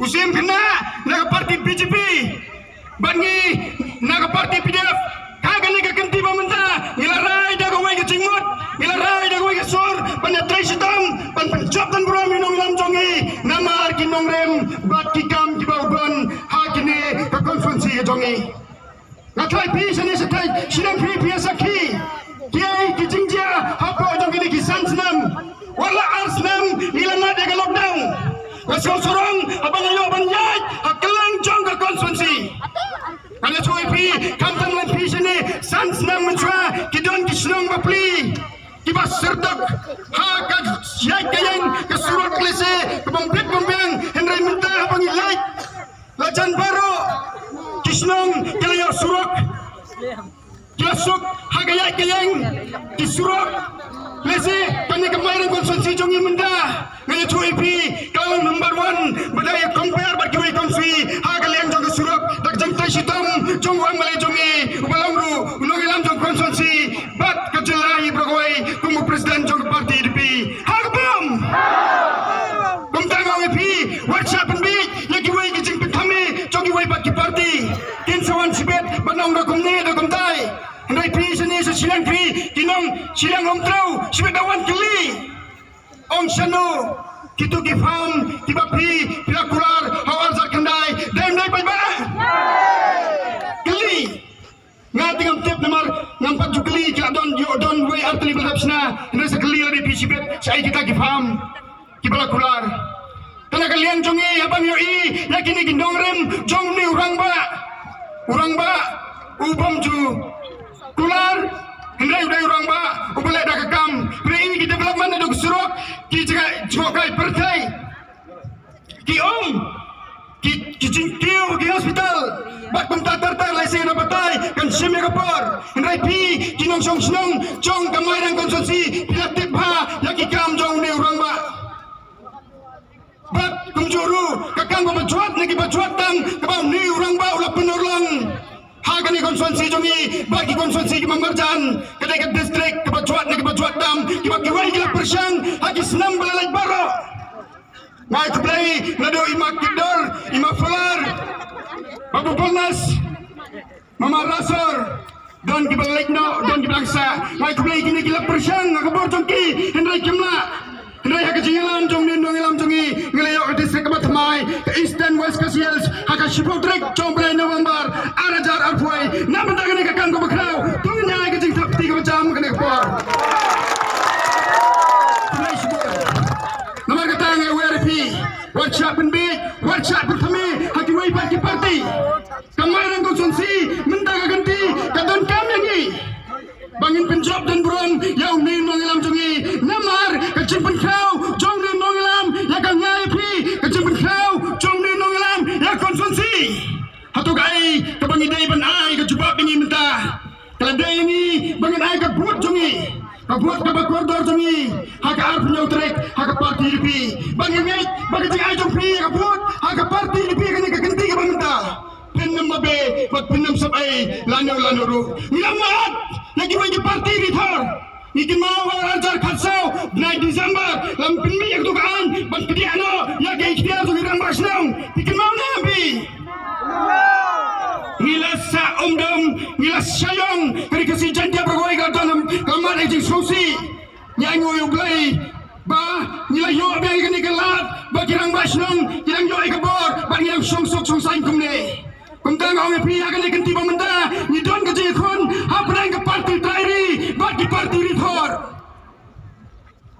usim kena naga parti BJP bangi naga parti PDF kagani ka kenti pamenta ilarai daga wai ke cingmut ilarai daga wai ke sur panya trai sitam pan job dan buram minong lam jongi namar ki nongrem bat ki kam ki bauban hakine ka konferensi jongi nakai pi sani satai sidang pi sakhi kiai ki jingjia hapo jongi ki sansnam wala arsnam ilana daga lockdown wasorong abang ayo banjai akalang jong ka konferensi Kanya cuy pi, kamtan lan pi sini, sans nang mencua, kidon kisnong bapli, kibas serdak, hakat siai kayang kesurat klise, kebambit bambang, Henry minta abang ilai, lajan baru, kisnong kelayo surak, kilasuk hagayai kayang kisurat klise, kanya kemarin konsensi jongi minta, kanya cuy pi, kalau number 1 badaya compare berkiwai konsi, hagaliang jong kesurat, dakjang tai sitam jong wang malay jongi ubalangru unong ilam jong konsensi bat kejelai berkawai kumu presiden jong parti DP hagabam kumtang ang epi workshop and beat yaki wai kijing pitami jong iwai bat ki parti kinsawan sibet banang rakumne do kumtai ndai pi sini sa silang kri kinong silang omtrau sibet awan kili ong sano kitu kifam kibapi pilakular hawar zakandai dem dai pai ba ngating ang tip namar nampak jukli kila don way artli belapsna ini sekali lagi pisibet saya kita kifam kibalakular karena kalian jongi abang yoi yakini gendongrem jong ni urang ba ubam ju kular hendai udai urang ba ubale dak kam ini kita development ada kesurok ki jaga jokai pertai ki ki cingkiu ki hospital bak pentatar laisi na batai kan simi kapor hendai pi kinong song snong jong kamai rang konsumsi pilaktif ha yaki kam jong ni urang ba bat kumjuru kakang bajuat nagi bajuat tang kabau ni urang ba ulah penurlang hagani konsumsi jongi bagi konsumsi ki mangarjan kedai ke distrik ke bajuat nagi bajuat tam ki bagi wai ki persang hagi senam belalai baro ngai kuplay nado imak kidor imak fular Babu Polnas Mama Rasor Don kibalik no Don kibangsa ngai kuplay kini gila persang ngakabor jongki Hendrai kimla Hendrai haka jingilam jong nindong ilam jongi ngelayo ke distrik ke Batamai ke Eastern West Kasiels haka Shipodrik jong belai November arajar arpuai namanda kini kakang ko bakraw tungnya ke jing tapti ke macam kini kapor Namar kata ngai WRP workshop and big workshop pertama haki wai parti parti kemarin konsumsi mendaga ganti kadon kami ni bangin penjob dan buron yang ni nongilam jongi namar kecimpen kau jong ni nongilam ya kan ngai pi kecimpen kau jong ni nongilam ya konsumsi hatu gai kebangi dai ban ai ke jubab ini mentah kalau dai ini bangin ai ke buat jongi kabuat ke bakordor jongi haka arp nyautrek haka parti dipi bangin ngai bagi jing ai jong pi kabuat haka parti dipi kani ke genti ke bangta pinam mabe pat pinam sabai lano ru nilamat lagi wajib parti rithor ikin mau ajar khatsau 9 Desember lam pinmi ek dukaan ban pediano ya ke ikhtiar tu girang basnang ikin mau nabi ngilasa omdom ngilas sayang kari kasi jantia bergoi gadon kamar ejing sosi nyanyo yuglai ba nilayo abang kini kelat ba girang basnang girang yo ikabor ba girang songsok songsain kumne kumtang ong pi akan ikanti pamenda ni don ke jikon haprang ke parti tairi bagi parti rithor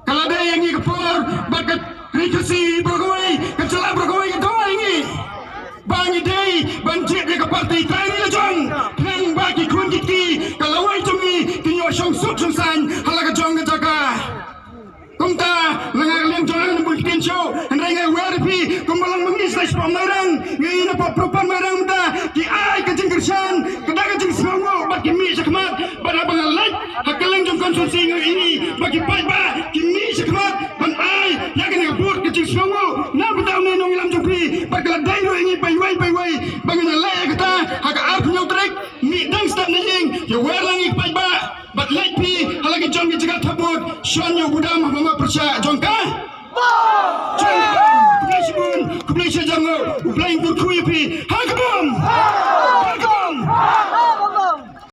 kalau ada yang ikapor bakat rikasi bergoi kecela bergoi ke doa ini bangi dei banjir ke parti tairi lejong hang bagi kun kiki kalau wai jongi kinyo songsok songsain halaga jong ke jaga kumta nangaliang jangan bulletin show hendai ngai WRP kumbalang mengisai pamarang ngai na papropan marang muda ki ai kajing kersan kedaga jing songo bagi mi sakmat bana bangalai hakalang jong konsumsi ngai ini bagi pai ba ki mi sakmat ban ai ya kena bur kajing songo na betau ni nong ilam jongpi bakal dai ro ini pai wai bangana lai kata haka arp nyautrek mi dang stap ning ya werlang ik pai ba bat lai pi halagi jong ki jaga thabut shon yo budam mama percaya jongka Jom, kublai jango, ublain kurkuyi pi, hakbam!